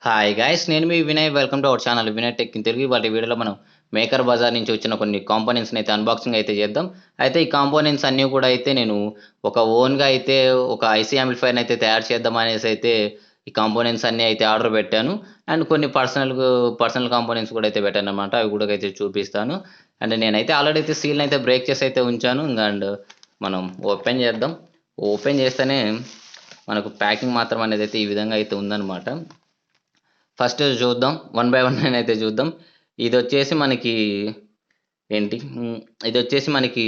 Hi guys, నేను మీ Vinay. Welcome to our channel Vinay tech in Telugu. వాటి వీడియోలో మనం మేకర్ బజార్ నుంచి వచ్చిన కొన్ని కాంపోనెంట్స్ని అయితే అన్బాక్సింగ్ అయితే చేద్దాం. అయితే ఈ కాంపోనెంట్స్ అన్నీ కూడా అయితే నేను ఒక ఓన్గా అయితే ఒక ఐసీ యాంప్లిఫైర్ని అయితే తయారు చేద్దాం అనేసి అయితే ఈ కాంపోనెంట్స్ అన్నీ అయితే ఆర్డర్ పెట్టాను. అండ్ కొన్ని పర్సనల్ కాంపోనెంట్స్ కూడా అయితే పెట్టాను అనమాట. అవి కూడా అయితే చూపిస్తాను. అండ్ నేనైతే ఆల్రెడీ అయితే సీల్ని అయితే బ్రేక్ చేసి అయితే ఉంచాను. అండ్ మనం ఓపెన్ చేద్దాం. ఓపెన్ చేస్తేనే మనకు ప్యాకింగ్ మాత్రం అనేది అయితే ఈ విధంగా అయితే ఉందన్నమాట. ఫస్ట్ చూద్దాం, వన్ బై వన్ అయితే చూద్దాం. ఇది వచ్చేసి మనకి ఏంటి ఇది వచ్చేసి మనకి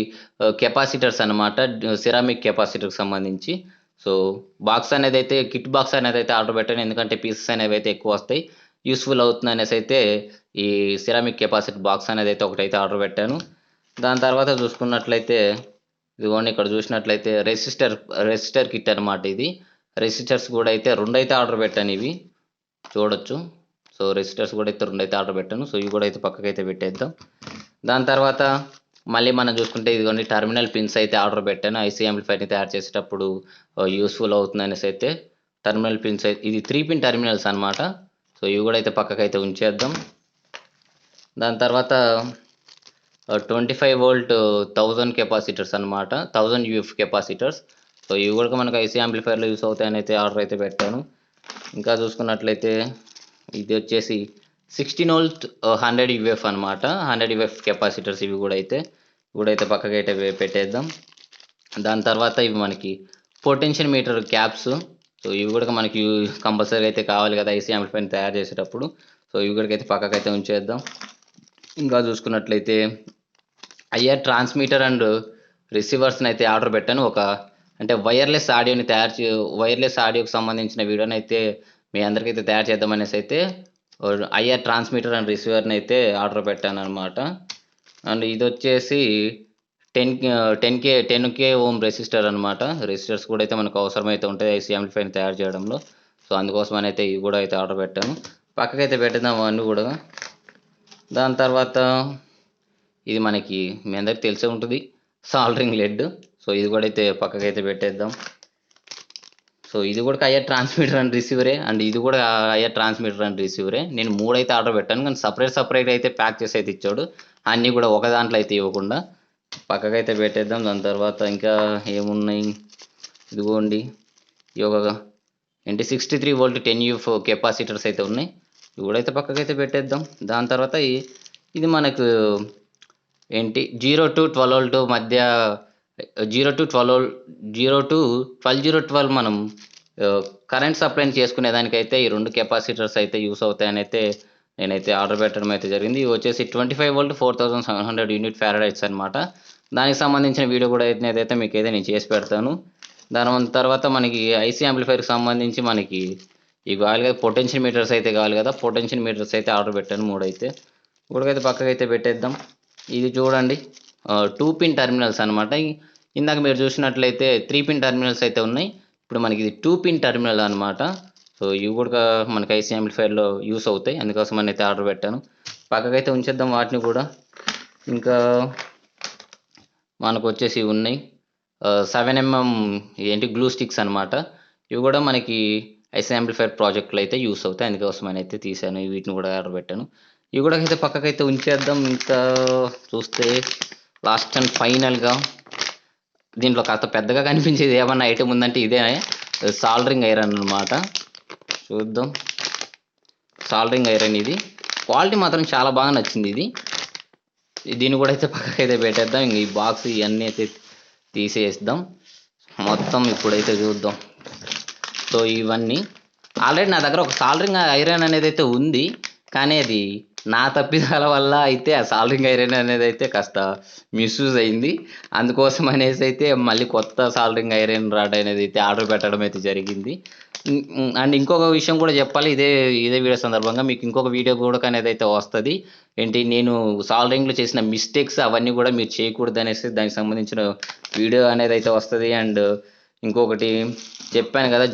కెపాసిటర్స్ అనమాట, సిరామిక్ కెపాసిటర్కి సంబంధించి. సో బాక్స్ అనేది అయితే కిట్ బాక్స్ అనేది అయితే ఆర్డర్ పెట్టాను, ఎందుకంటే పీసెస్ అనేవి అయితే ఎక్కువ వస్తాయి, యూస్ఫుల్ అవుతుంది అనేసి అయితే ఈ సిరామిక్ కెపాసిటర్ బాక్స్ అనేది అయితే ఒకటైతే ఆర్డర్ పెట్టాను. దాని తర్వాత చూసుకున్నట్లయితే ఇదిగోండి, ఇక్కడ చూసినట్లయితే రెసిస్టర్ కిట్ అనమాట. ఇది రెసిస్టర్స్ కూడా అయితే రెండు అయితే ఆర్డర్ పెట్టాను, ఇవి చూడొచ్చు. సో రెసిస్టర్స్ కూడా అయితే రెండు అయితే ఆర్డర్ పెట్టాను. సో ఇవి కూడా అయితే పక్కకైతే పెట్టేద్దాం. దాని తర్వాత మళ్ళీ మనం చూసుకుంటే ఇదిగోండి, టర్మినల్ పిన్స్ అయితే ఆర్డర్ పెట్టాను. ఐసీ యాంప్లిఫైర్ని తయారు చేసేటప్పుడు యూస్ఫుల్ అవుతుంది అనేసి అయితే టర్మినల్ పిన్స్ అయితే, ఇది 3 పిన్ టర్మినల్స్ అనమాట. సో ఇవి కూడా అయితే పక్కకైతే ఉంచేద్దాం. దాని తర్వాత 25 వోల్ట్ 1000 కెపాసిటర్స్ అనమాట, 1000 యూఎఫ్ కెపాసిటర్స్. సో ఇవి కూడా మనకు ఐసీ యాంప్లిఫైర్లో యూస్ అవుతాయని అయితే ఆర్డర్ అయితే పెట్టాను. ఇంకా చూసుకున్నట్లయితే ఇది వచ్చేసి 16 వోల్ట్ 100 యూఎఫ్ అనమాట, 100 యూఎఫ్ కెపాసిటర్స్. ఇవి కూడా అయితే పక్కకైతే పెట్టేద్దాం. దాని తర్వాత ఇవి మనకి పొటెన్షియల్ మీటర్ క్యాప్స్. సో ఇవి కూడా మనకి కంపల్సరీ అయితే కావాలి కదా ఐసీ యాంప్లిఫైర్ని తయారు చేసేటప్పుడు. సో ఇవి కూడా అయితే పక్కకైతే ఉంచేద్దాం. ఇంకా చూసుకున్నట్లయితే ఐఆర్ ట్రాన్స్మిటర్ అండ్ రిసీవర్స్ని అయితే ఆర్డర్ పెట్టాను. అంటే వైర్లెస్ ఆడియోకి సంబంధించిన వీడియోని అయితే మీ అందరికైతే తయారు చేద్దామనేసి అయితే ఐఆర్ ట్రాన్స్మిటర్ అండ్ రిసీవర్ని అయితే ఆర్డర్ పెట్టాను అనమాట. అండ్ ఇది వచ్చేసి 10K ఓం రెసిస్టర్ అనమాట. రెసిస్టర్స్ కూడా అయితే మనకు అవసరమైతే ఉంటుంది ఐసీ యాంప్లిఫైర్ని తయారు చేయడంలో. సో అందుకోసమని అయితే ఇవి కూడా అయితే ఆర్డర్ పెట్టాను. పక్కకైతే పెట్టేద్దాం అవన్నీ కూడా. దాని తర్వాత ఇది మనకి మీ అందరికి తెలిసే ఉంటుంది, సాల్డరింగ్ లెడ్. సో ఇది కూడా అయితే పక్కకైతే పెట్టేద్దాం. సో ఇది కూడా ఐఆర్ ట్రాన్స్మిటర్ అండ్ రిసీవరే, అండ్ ఇది కూడా ఐఆర్ ట్రాన్స్మిటర్ అండ్ రిసీవరే. నేను 3 అయితే ఆర్డర్ పెట్టాను, కానీ సపరేట్ అయితే ప్యాక్ చేసి అయితే ఇచ్చాడు, అన్నీ కూడా ఒక దాంట్లో అయితే ఇవ్వకుండా. పక్కకైతే పెట్టేద్దాం. దాని తర్వాత ఇంకా ఏమున్నాయి, ఇదిగోండి ఏంటి 63 వోల్ట్ 10 యూఎఫ్ కెపాసిటర్స్ అయితే ఉన్నాయి. ఇవి కూడా అయితే పక్కకైతే పెట్టేద్దాం. దాని తర్వాత ఇది మనకు ఏంటి 0 to 12 వోల్ట్ మధ్య, 0 to 12 మనం కరెంట్ సప్లైని చేసుకునేదానికైతే ఈ రెండు కెపాసిటర్స్ అయితే యూస్ అవుతాయని అయితే నేనైతే ఆర్డర్ పెట్టడం అయితే జరిగింది. ఇవి వచ్చేసి 25 వోల్ట్ 4700 యూనిట్ ఫారడైట్స్ అనమాట. దానికి సంబంధించిన వీడియో కూడా అయితే మీకు అయితే నేను చేసి పెడతాను. దాని తర్వాత మనకి ఐసీ యాంప్లిఫైర్కి సంబంధించి మనకి ఇవి కావాలి కదా, పొటెన్షియల్ మీటర్స్ అయితే కావాలి కదా, పొటెన్షియల్ మీటర్స్ అయితే ఆర్డర్ పెట్టాను 3 అయితే. ఇప్పటికైతే పక్కకైతే పెట్టేద్దాం. ఇది చూడండి, 2 పిన్ టర్మినల్స్ అనమాట. ఇందాక మీరు చూసినట్లయితే 3 పిన్ టర్మినల్స్ అయితే ఉన్నాయి, ఇప్పుడు మనకి ఇది 2 పిన్ టర్మినల్ అనమాట. సో ఇవి కూడా మనకి ఐసీ యాంప్లిఫైర్లో యూస్ అవుతాయి, అందుకోసం అని అయితే ఆర్డర్ పెట్టాను. పక్కకైతే ఉంచేద్దాం వాటిని కూడా. ఇంకా మనకు వచ్చేసి ఉన్నాయి 7mm ఏంటి గ్లూ స్టిక్స్ అనమాట. ఇవి కూడా మనకి ఐసీ యాంప్లిఫైర్ ప్రాజెక్ట్లో అయితే యూస్ అవుతాయి, అందుకోసం అని అయితే తీసాను, వీటిని కూడా ఆర్డర్ పెట్టాను. ఇవి కూడా అయితే పక్కకైతే ఉంచేద్దాం. ఇంకా చూస్తే లాస్ట్ అండ్ ఫైనల్గా దీంట్లో కాస్త పెద్దగా కనిపించేది ఏమన్నా ఐటమ్ ఉందంటే ఇదే, సాల్డరింగ్ ఐరన్ అనమాట. చూద్దాం, సాల్డరింగ్ ఐరన్. ఇది క్వాలిటీ మాత్రం చాలా బాగా నచ్చింది. దీన్ని కూడా అయితే పక్కకైతే పెట్టేద్దాం. ఇంక ఈ బాక్స్ ఇవన్నీ అయితే తీసేద్దాం మొత్తం. ఇప్పుడైతే చూద్దాం. సో ఇవన్నీ ఆల్రెడీ నా దగ్గర ఒక సాల్డరింగ్ ఐరన్ అనేది అయితే ఉంది, కానీ అది నా తప్పిదాల వల్ల అయితే ఆ సాల్డరింగ్ ఐరన్ అనేది అయితే కాస్త మిస్యూజ్ అయింది. అందుకోసం అనేసి అయితే మళ్ళీ కొత్త సాల్డరింగ్ ఐరన్ రాడ్ అనేది అయితే ఆర్డర్ పెట్టడం అయితే జరిగింది. అండ్ ఇంకొక విషయం కూడా చెప్పాలి, ఇదే వీడియో సందర్భంగా మీకు ఇంకొక వీడియో కూడా అనేది అయితే వస్తుంది. ఏంటి, నేను సాల్డరింగ్లో చేసిన మిస్టేక్స్ అవన్నీ కూడా మీరు చేయకూడదు అనేసి దానికి సంబంధించిన వీడియో అనేది అయితే వస్తుంది. అండ్ ఇంకొకటి చెప్పాను కదా,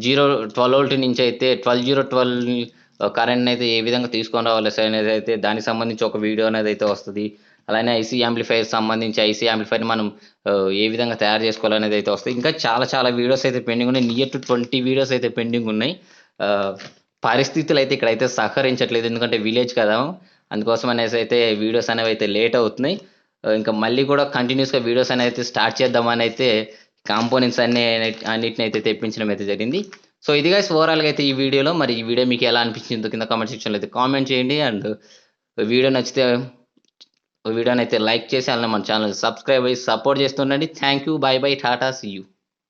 0-12 వోల్ట్ నుంచి అయితే 12 కరెంట్ని అయితే ఏ విధంగా తీసుకొని రావాలి అనేది అయితే దానికి సంబంధించి ఒక వీడియో అనేది అయితే వస్తుంది. అలానే ఐసీ యాంప్లిఫైర్ని మనం ఏ విధంగా తయారు చేసుకోవాలనేది అయితే వస్తుంది. ఇంకా చాలా వీడియోస్ అయితే పెండింగ్ ఉన్నాయి, నియర్ టు 20 వీడియోస్ అయితే పెండింగ్ ఉన్నాయి. పరిస్థితులు అయితే ఇక్కడైతే సహకరించట్లేదు. ఎందుకంటే విలేజ్ కదా! అందుకోసం అనేసి అయితే వీడియోస్ అనేవి అయితే లేట్ అవుతున్నాయి. ఇంకా మళ్ళీ కూడా కంటిన్యూయస్‌గా వీడియోస్ అనేవి అయితే స్టార్ట్ చేద్దామని అయితే కాంపోనెంట్స్ అన్నిటిని అయితే తెప్పించడం అయితే జరిగింది. సో, ఇది గైస్ ఓవరాల్‌గా అయితే ఈ వీడియోలో. మరి ఈ వీడియో మీకు ఎలా అనిపించిందో కింద కామెంట్ సెక్షన్‌లో అయితే కామెంట్ చేయండి. అండ్ వీడియో నచ్చితే వీడియోనైతే లైక్ చేసి అలానే మన ఛానెల్‌ని సబ్స్క్రైబ్ అయ్యి సపోర్ట్ చేస్తుండండి. Thank you. Bye bye. టాటా. See you.